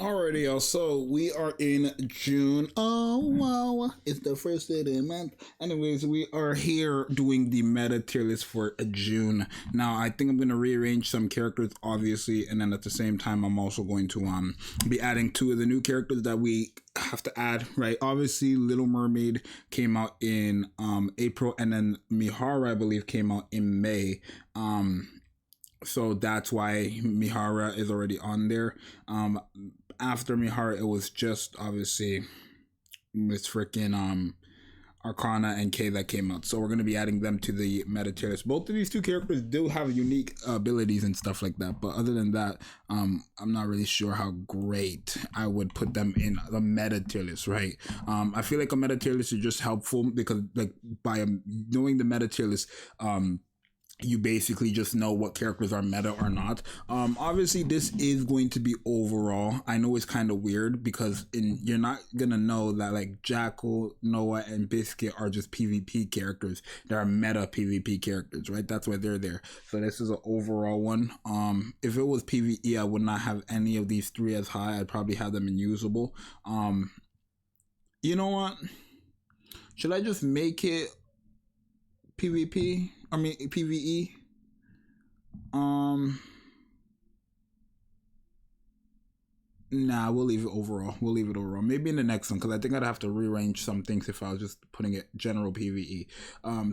Alrighty, y'all. So we are in June. Oh wow, it's the first day of the month. Anyways, we are here doing the meta tier list for June. Now, I think I'm gonna rearrange some characters, obviously, and then at the same time, I'm also going to be adding two of the new characters that we have to add. Right? Obviously, Little Mermaid came out in April, and then Mihara, I believe, came out in May. So that's why Mihara is already on there. After Mihara, it was just obviously Miss freaking Arcana and K that came out. So we're gonna be adding them to the meta tier list. Both of these two characters do have unique abilities and stuff like that, but other than that, I'm not really sure how great I would put them in the meta tier list, right? I feel like a meta tier list is just helpful because like by knowing the meta tier list, you basically just know what characters are meta or not. Obviously this is going to be overall. I know it's kind of weird because you're not gonna know that like Jackal, Noah, and Biscuit are just PvP characters. They are meta PvP characters, right? That's why they're there. So this is an overall one. If it was PvE, I would not have any of these three as high. I'd probably have them in usable. You know what? Should I just make it PvP? I mean PvE. Nah, we'll leave it overall. We'll leave it overall. Maybe in the next one, because I think I'd have to rearrange some things if I was just putting it general PvE.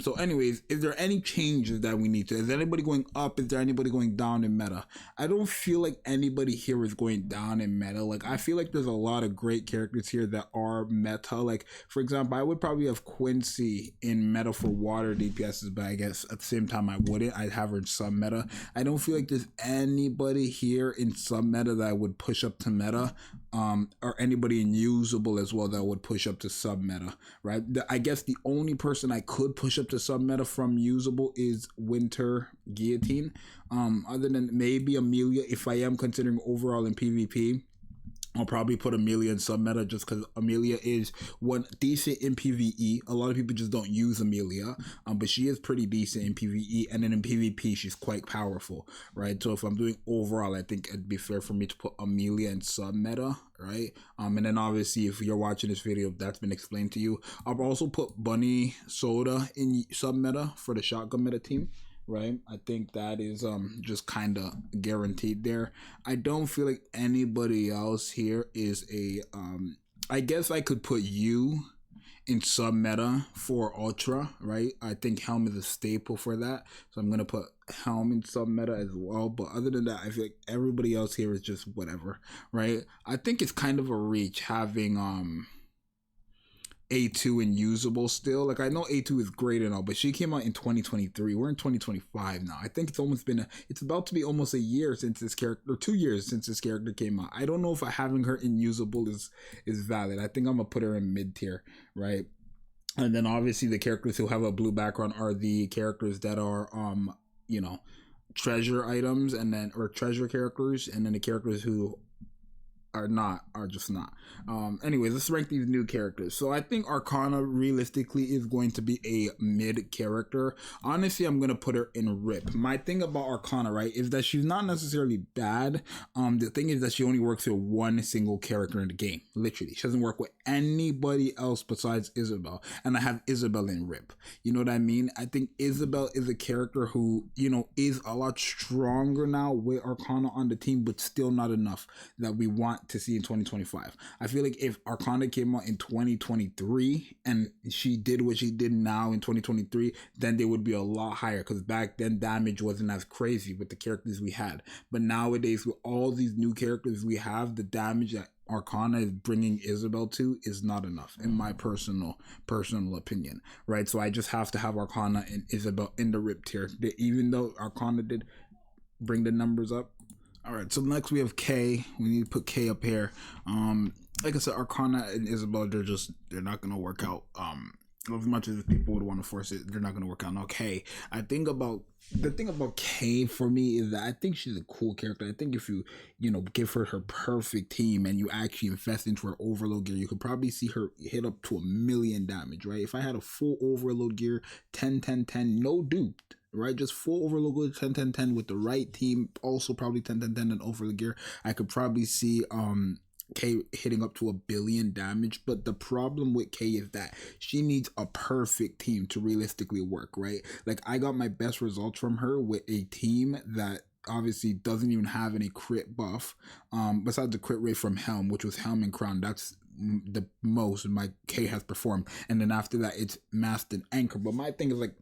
So anyways, is there any changes that we need to? Is anybody going up? Is there anybody going down in meta? I don't feel like anybody here is going down in meta. Like, I feel like there's a lot of great characters here that are meta. Like, for example, I would probably have Quincy in meta for water DPSs, but I guess at the same time I wouldn't. I'd have her in sub meta. I don't feel like there's anybody here in sub meta that I would push up to meta. Or anybody in usable as well that would push up to sub meta, right? I guess the only person I could push up to sub meta from usable is Winter Guillotine. Other than maybe Amelia, if I am considering overall in PvP, I'll probably put Amelia in sub meta just because Amelia is one decent in PvE. A lot of people just don't use Amelia, but she is pretty decent in PvE, and then in PvP she's quite powerful, right? So if I'm doing overall, I think it'd be fair for me to put Amelia in sub meta, right? And then obviously if you're watching this video, that's been explained to you. I'll also put Bunny Soda in sub meta for the shotgun meta team. Right, I think that is just kind of guaranteed there. I don't feel like anybody else here is a I guess I could put you in sub meta for Ultra, right? I think Helm is a staple for that, so I'm gonna put Helm in sub meta as well. But other than that, I feel like everybody else here is just whatever, right? I think it's kind of a reach having A2 and usable still. Like, I know A2 is great and all, but she came out in 2023. We're in 2025 now. I think it's about to be almost a year since this character, or 2 years since this character came out. I don't know if having her in usable is valid. I think I'm gonna put her in mid tier, right? And then obviously the characters who have a blue background are the characters that are treasure items, and then or treasure characters, and then the characters who are just not. Anyways, let's rank these new characters. So I think Arcana realistically is going to be a mid character. Honestly, I'm gonna put her in RIP. My thing about Arcana, right, is that she's not necessarily bad. The thing is that she only works with one single character in the game. Literally, she doesn't work with anybody else besides Isabel. And I have Isabel in RIP. You know what I mean? I think Isabel is a character who, is a lot stronger now with Arcana on the team, but still not enough that we want to see in 2025. I feel like if Arcana came out in 2023 and she did what she did now in 2023, then they would be a lot higher, because back then damage wasn't as crazy with the characters we had. But nowadays, with all these new characters we have, the damage that Arcana is bringing Isabel to is not enough, in my personal opinion, right? So I just have to have Arcana and Isabel in the RIP tier, even though Arcana did bring the numbers up. All right, so next we have K. We need to put K up here. Like I said, Arcana and Isabel, they're not gonna work out. As much as people would want to force it, they're not gonna work out. Now K, the thing about K for me is that I think she's a cool character. I think if you give her perfect team and you actually invest into her overload gear, you could probably see her hit up to 1,000,000 damage, right? If I had a full overload gear, 10-10-10, no duped, right? Just full overload gear, 10-10-10 with the right team, also probably 10-10-10 and overload gear, I could probably see K hitting up to 1 billion damage. But the problem with K is that she needs a perfect team to realistically work, right? Like, I got my best results from her with a team that obviously doesn't even have any crit buff, besides the crit rate from Helm, which was Helm and Crown. That's the most my K has performed. And then after that, it's Mast and Anchor. But my thing is, like,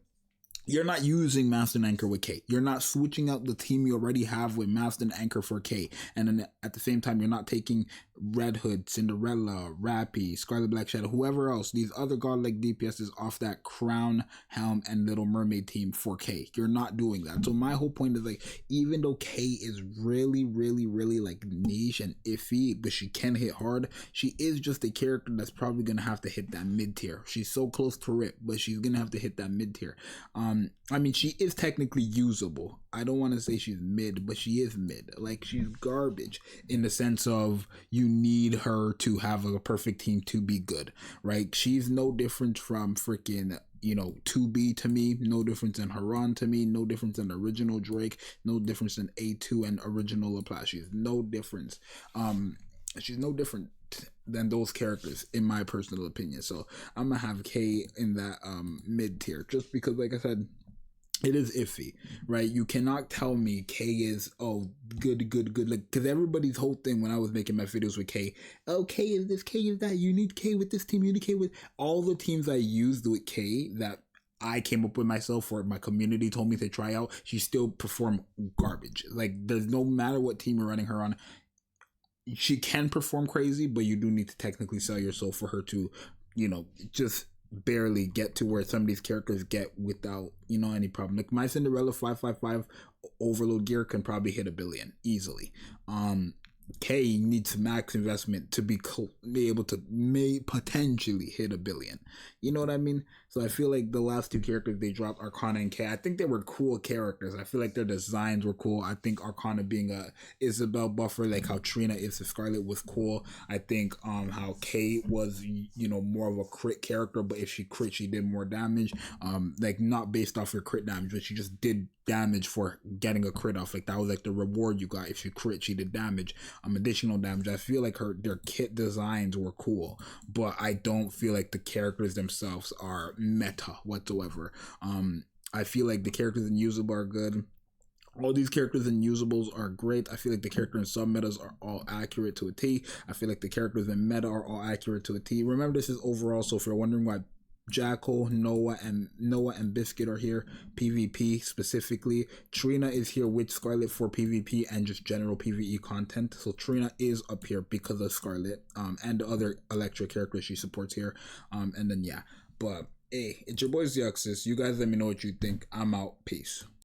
you're not using Mast and Anchor with K. You're not switching out the team you already have with Mast and Anchor for K. And then at the same time, you're not taking Red Hood, Cinderella, Rappy, Scarlet Black Shadow, whoever else, these other godlike DPSs off that Crown, Helm, and Little Mermaid team for K. You're not doing that. So my whole point is, like, even though K is really, really, really, like, niche and iffy, but she can hit hard, she is just a character that's probably going to have to hit that mid tier. She's so close to Rip, but she's going to have to hit that mid tier. I mean, she is technically usable. I don't want to say she's mid, but she is mid. Like, she's garbage in the sense of you need her to have a perfect team to be good, right? She's no different from freaking, 2B to me, no difference in Haran to me, no difference in original Drake, no difference in A2 and original Laplace. She's no difference. She's no different than those characters, in my personal opinion. So I'm gonna have K in that mid tier, just because, like I said, it is iffy, right? You cannot tell me K is good, like, because everybody's whole thing when I was making my videos with K, K is this, K is that, you need K with this team, you need K with all the teams I used with K that I came up with myself or my community told me to try out. She still performed garbage. Like, there's no matter what team you're running her on, she can perform crazy, but you do need to technically sell your soul for her to, just barely get to where some of these characters get without, any problem. Like, my Cinderella 555 overload gear can probably hit 1 billion easily. K needs max investment to be able to potentially hit 1 billion. You know what I mean? So I feel like the last two characters they dropped, Arcana and K, I think they were cool characters. I feel like their designs were cool. I think Arcana being a Isabel buffer, like how Trina is to Scarlet, was cool. I think how K was, more of a crit character, but if she crit, she did more damage. Like, not based off your crit damage, but she just did damage for getting a crit off. Like, that was like the reward you got. If she crit, she did damage, additional damage. I feel like their kit designs were cool, but I don't feel like the characters themselves are meta whatsoever. I feel like the characters in usable are good. All these characters in usables are great. I feel like the characters in sub-metas are all accurate to a T. I feel like the characters in meta are all accurate to a T. Remember, this is overall, so if you're wondering why Jackal, Noah, and Biscuit are here, PvP specifically. Trina is here with Scarlet for PvP and just general PvE content. So Trina is up here because of Scarlet, and the other Electra characters she supports here. And then, yeah. But, hey, it's your boy Zxous. You guys let me know what you think. I'm out. Peace.